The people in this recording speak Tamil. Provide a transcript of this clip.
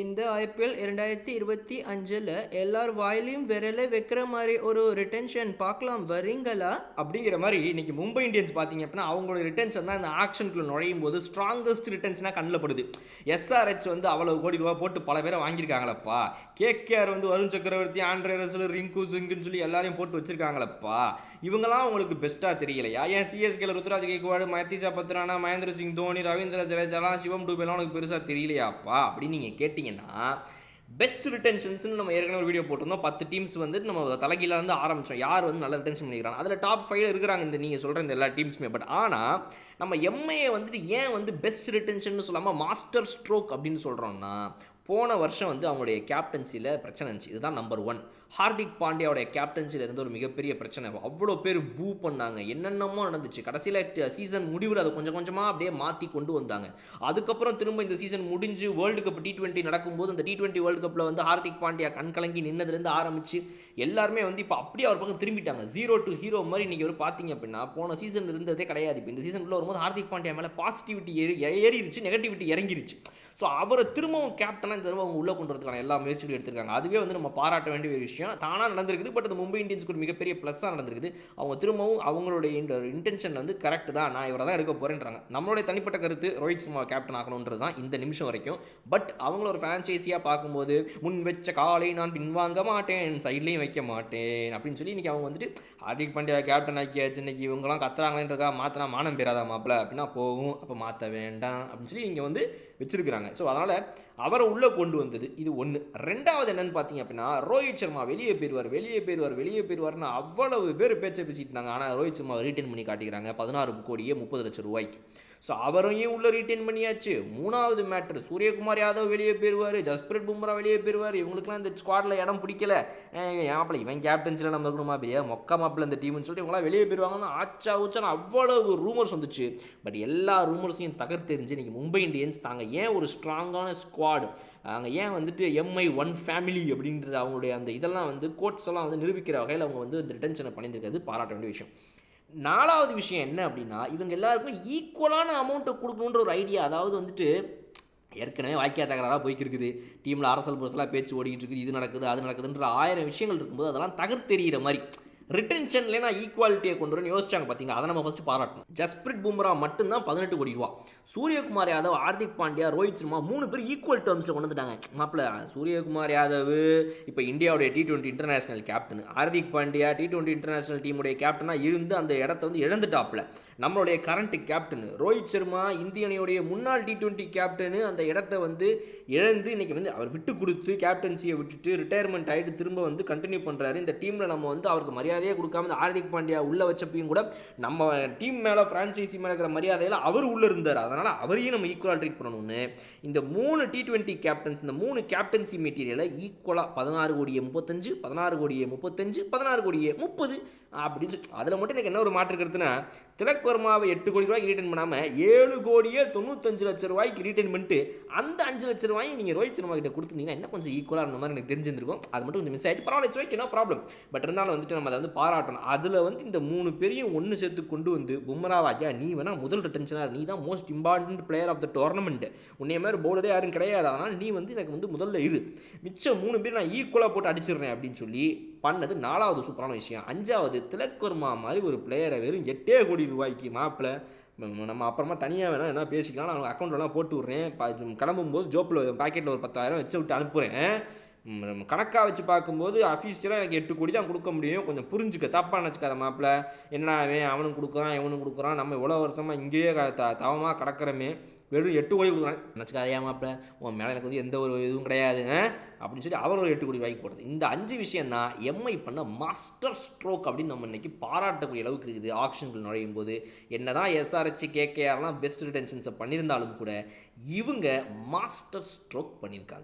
இந்த ஐபிஎல் 2025ல் எல்லார் வாயிலையும் விரலை வைக்கிற மாதிரி ஒரு ரிட்டென்ஷன் பார்க்கலாம் வரீங்களா? அப்படிங்கிற மாதிரி இன்னைக்கு மும்பை இந்தியன்ஸ் பார்த்தீங்க அப்படின்னா அவங்களோட ரிட்டன்ஷன் தான் இந்த ஆக்ஷனுக்குள்ள நுழையும் போது ஸ்ட்ராங்கஸ்ட் ரிட்டன்ஷனாக கண்ணில் படுது. எஸ்ஆர்ஹெச் வந்து அவ்வளோ கோடி ரூபா போட்டு பல பேரை வாங்கியிருக்காங்களப்பா. கேகேஆர் வந்து வருண் சக்கரவர்த்தி, ஆண்ட்ரே ரசல், ரிங்கு சிங்குன்னு சொல்லி எல்லாரையும் போட்டு வச்சிருக்காங்களப்பா. இவங்கெல்லாம் உங்களுக்கு பெஸ்ட்டாக தெரியலையா? ஏன் சிஎஸ்கேல ருத்ராஜ் கேக்வாடு, மத்தீஷா பத்ரானா, மகேந்திர சிங் தோனி, ரவீந்திர ஜடேஜாலாம், சிவம் டூபேலாம் உனக்கு பெருசாக தெரியலையாப்பா அப்படின்னு நீங்கள் கேட்டிங்கன்னா, பெஸ்ட் ரிட்டன்ஷன்ஸ்னு நம்ம ஏற்கனவே ஒரு வீடியோ போட்டிருந்தோம். 10 டீம்ஸ் வந்து நம்ம தலைகீழ இருந்து ஆரம்பித்தோம். யார் வந்து நல்ல ரிட்டன்ஷன் பண்ணிக்கிறாங்க, அதில் டாப் 5 இருக்கிறாங்க இந்த நீங்கள் சொல்கிற இந்த எல்லா டீம்ஸுமே. பட் ஆனால் நம்ம எம்ஐயை வந்துட்டு ஏன் வந்து பெஸ்ட் ரிட்டன்ஷன் சொல்லாமல் மாஸ்டர் ஸ்ட்ரோக் அப்படின்னு சொல்கிறோம்னா, போன வருஷம் வந்து அவங்களுடைய கேப்டன்சியில் பிரச்சனை இருந்துச்சு. இதுதான் நம்பர் 1. ஹார்திக் பாண்டியாவுடைய கேப்டன்சியில் இருந்த ஒரு மிகப்பெரிய பிரச்சனை. அவ்வளோ பேர் பூ பண்ணாங்க, என்னென்னமோ நடந்துச்சு. கடைசியில் சீசன் முடிவில் அதை கொஞ்சம் கொஞ்சமாக அப்படியே மாற்றி கொண்டு வந்தாங்க. அதுக்கப்புறம் திரும்ப இந்த சீசன் முடிஞ்சு வேர்ல்டு கப் T20 நடக்கும்போது அந்த T20 வேர்ல்டு கப்பில் வந்து ஹார்திக் பாண்டியா கண்கலங்கி நின்னதுலேருந்து ஆரம்பித்து எல்லாருமே வந்து இப்போ அப்படியே அவர் பக்கம் திரும்பிட்டாங்க. 0 to ஹீரோ மாதிரி இன்றைக்கி ஒரு பார்த்தீங்க அப்படின்னா போன சீசன் இருந்ததே கிடையாது. இப்போ இந்த சீசனுக்குள்ள வரும்போது ஹார்திக் பாண்டியா மேலே பாசிட்டிவிட்டி ஏறிடுச்சு, நெகட்டிவிட்டி இறங்கிருச்சு. ஸோ அவரை திரும்பவும் கேப்டனாக இந்த தடவை அவங்க உள்ளே கொண்டு வரதுக்கான எல்லா முயற்சிகளும் எடுத்திருக்காங்க. அதுவே வந்து நம்ம பாராட்ட வேண்டிய ஒரு விஷயம். தானாக நடந்திருக்குது. பட் அது மும்பை இந்தியன்ஸுக்கு ஒரு மிகப்பெரிய ப்ளஸ்ஸாக நடந்திருக்குது. அவங்க திரும்பவும் அவங்களுடைய இன்டென்ஷன் வந்து கரெக்ட் தான், நான் இவரை தான் எடுக்க போகிறேன்றாங்க. நம்மளுடைய தனிப்பட்ட கருத்து ரோஹித் சர்மா கேப்டன் ஆகணுன்றது தான் இந்த நிமிஷம் வரைக்கும். பட் அவங்கள ஒரு ஃப்ரான்ச்சைஸியாக பார்க்கும்போது முன் வச்ச காலை நான் பின்வாங்க மாட்டேன், சைட்லேயும் வைக்க மாட்டேன் அப்படின்னு சொல்லி இன்றைக்கி அவங்க வந்துட்டு ஹார்திக் பாண்டியா கேப்டன் ஆக்கியாச்சு. இன்னைக்கு இவங்கெல்லாம் கத்துறாங்களேன்றதா மாற்றினா மானம் பெறாதா மாப்பிள்ள அப்படின்னா போகும், அப்போ மாற்ற வேண்டாம் அப்படின்னு சொல்லி இங்கே வந்து வச்சிருக்கிறாங்க. ஸோ அதனால் அவரை உள்ளே கொண்டு வந்தது இது ஒன்று. ரெண்டாவது என்னன்னு பார்த்தீங்க அப்படின்னா, ரோஹித் சர்மா வெளியே போயிடுவார்னு அவ்வளவு பேர் பேச்சை பேசிட்டு இருந்தாங்க. ஆனால் ரோஹித் சர்மா ரீட்டைன் பண்ணி காட்டிக்கிறாங்க 16 கோடியே 30 லட்சம் ரூபாய்க்கு. ஸோ அவரையும் உள்ளே ரீட்டைன் பண்ணியாச்சு. மூணாவது மேட்ரு, சூரியகுமார் யாதவ் வெளியே போயிடுவார், ஜஸ்பிரிட் பும்ரா வெளியே போயிடுவார். இவங்களுக்குலாம் இந்த ஸ்குவாடில் இடம் பிடிக்கல. மாப்பிள்ள இவன் கேப்டன்ஸில் நம்ம இருக்கணுமா, பெரிய மொக்க மாப்பிள்ள இந்த டீம்னு சொல்லிட்டு இவங்களாம் வெளியே போயிடுவாங்கன்னு ஊச்சான்னு அவ்வளவு ரூமர்ஸ் வந்துச்சு. பட் எல்லா ரூமர்ஸையும் தகர்த்தெறிஞ்சு இன்றைக்கி மும்பை இந்தியன்ஸ் தாங்க ஏன் ஒரு ஸ்ட்ராங்கான ஸ்குவாடு, அவங்க ஏன் வந்துட்டு எம்ஐ ஒன் ஃபேமிலி அப்படின்றது அவங்களுடைய அந்த இதெல்லாம் வந்து கோட்ஸ் எல்லாம் வந்து நிரூபிக்கிற வகையில் அவங்க வந்து இந்த ரிட்டன்ஷனை பண்ணியிருக்கிறது பாராட்ட வேண்டிய விஷயம். நாலாவது விஷயம் என்ன அப்படின்னா, இவங்க எல்லாருக்கும் ஈக்குவலான அமௌண்ட்டை கொடுக்கணுன்ற ஒரு ஐடியா. அதாவது வந்துட்டு ஏற்கனவே வாய்க்கா தகராறாக போய்க்கு இருக்குது, டீமில் அரசல் புரசலாக பேச்சு ஓடிக்கிட்டு இருக்குது, இது நடக்குது அது நடக்குதுன்ற 1000 விஷயங்கள் இருக்கும்போது அதெல்லாம் தகர்த்தெறிகிற மாதிரி ரிட்டன்ஷன்லேயே நான் ஈக்குவாலிட்டியை கொண்டு வரேன்னு யோசிச்சாங்க. பார்த்தீங்க, அதை நம்ம ஃபஸ்ட்டு பாராட்டணும். ஜஸ்பிரிட் பும்ரா மட்டும்தான் 18 கோடி ரூபா. சூரியகுமார் யாதவ், ஹார்திக் பாண்டியா, ரோஹித் சர்மா 3 பேர் ஈக்குவல் டேர்ம்ஸில் கொண்டு வந்துட்டாங்க. மாப்பிள்ள சூரியகுமார் யாதவ் இப்போ இந்தியாவுடைய T20 international captain, Hardik Pandya T20 international டீமுடைய கேப்டனாக இருந்து அந்த இடத்த வந்து இழந்துட்டாப்புல. நம்மளுடைய கரண்ட் கேப்டன் ரோஹித் சர்மா இந்திய அணியுடைய முன்னாள் T20 கேப்டனு அந்த இடத்த வந்து இழந்து இன்றைக்கி வந்து அவர் விட்டு கொடுத்து கேப்டன்சியை விட்டுட்டு ரிட்டையர்மெண்ட் ஆகிட்டு திரும்ப வந்து கண்டினியூ பண்ணுறாரு. இந்த டீமில் நம்ம வந்து அவருக்கு மரியாதையே கொடுக்காம இந்த ஹார்திக் பாண்டியா உள்ளே வச்சப்பையும் கூட நம்ம டீம் மேலே ஃப்ரான்ச்சைசி மேலே இருக்கிற மரியாதையில் அவர் உள்ளே இருந்தார். அதனால் அவரையும் நம்ம ஈக்குவலாக ட்ரீட் பண்ணணும்னு இந்த 3 T20 கேப்டன்ஸ் இந்த 3 கேப்டன்சி மெட்டீரியலை ஈக்குவலாக 16 கோடியே 35, 16 கோடியே 35, 16 கோடியே 30 அப்படின்னு சொல்லி அதில் மட்டும் எனக்கு என்ன ஒரு மாற்று கருத்துனா, திலக் வர்மாவை 8 கோடி ரூபாய்க்கு ரீட்டைன் பண்ணாமல் 7 கோடியே 95 லட்சம் ரூபாய்க்கு ரீட்டைன் பண்ணிட்டு அந்த 5 லட்சம் ரூபாயை நீங்கள் ரோஹித் சர்மா கிட்ட கொடுத்துருந்தீங்கன்னா இன்னும் கொஞ்சம் ஈக்குவலாக இருந்த மாதிரி எனக்கு தெரிஞ்சிருந்திருக்கும். அது மட்டும் கொஞ்சம் மிஸ் ஆயிடுச்சு. பரவாயில்ல, ஓகே, நோ ப்ராப்ளம். பட் இருந்தாலும் வந்துட்டு நம்ம அதை வந்து பாராட்டணும். அதில் வந்து இந்த 3 பேரையும் ஒன்று சேர்த்து கொண்டு வந்து பும்ராவாஜா நீ வேணால் முதல் ரிட்டன்ஷனாக, நீ தான் most important player of the tournament, உன்னைய மாதிரி பவுலரே யாரும் கிடையாது, அதனால் நீ வந்து எனக்கு வந்து முதல்ல இரு, மிச்சம் 3 பேர் நான் ஈக்குவலாக போட்டு அடிச்சிடுறேன் அப்படின்னு சொல்லி பண்ணது 4வது சூப்பரான விஷயம். 5வது, திலக் வர்மா மாதிரி ஒரு பிளேயரை வெறும் 8 கோடி ரூபாய்க்கு மாப்பிள்ள நம்ம அப்புறமா தனியாக வேணால் என்ன பேசிக்கலாம், நான் அவங்க அக்கௌண்ட்லாம் போட்டு விட்றேன், கிளம்பும்போது ஜோப்பில் பாக்கெட்டில் ஒரு 10,000 வச்சு விட்டு அனுப்புகிறேன், கணக்காக வச்சு பார்க்கும்போது அஃபீஷியலாக எனக்கு 8 கோடி தான் கொடுக்க முடியும், கொஞ்சம் புரிஞ்சுக்க, தப்பாக நினச்சிக்காத மாப்பிள்ள, என்ன அவனுக்கு கொடுக்குறான் இவனுக்கு கொடுக்குறான், நம்ம இவ்வளோ வருஷமாக இங்கேயே தவமாக கிடக்கிறமே, வெறும் 8 கோடி கொடுக்குறான் நினச்சிக்காதையா மாப்பிள்ள, உன் மேலே எனக்கு வந்து எந்த ஒரு இதுவும் கிடையாது அப்படின்னு சொல்லி அவர் ஒரு 8 கோடி ரூபாய்க்கு போடுறது. இந்த 5 விஷயம் தான் எம்ஐ பண்ண மாஸ்டர் ஸ்ட்ரோக் அப்படின்னு நம்ம இன்றைக்கி பாராட்டக்கூடிய அளவுக்கு இருக்குது. ஆக்ஷன்கள் நுழையும் போது என்ன தான் எஸ்ஆர்ஹெச் கேகேஆர்லாம் பெஸ்ட் ரிட்டன்ஷன்ஸை பண்ணியிருந்தாலும் கூட இவங்க மாஸ்டர் ஸ்ட்ரோக் பண்ணியிருக்காங்க.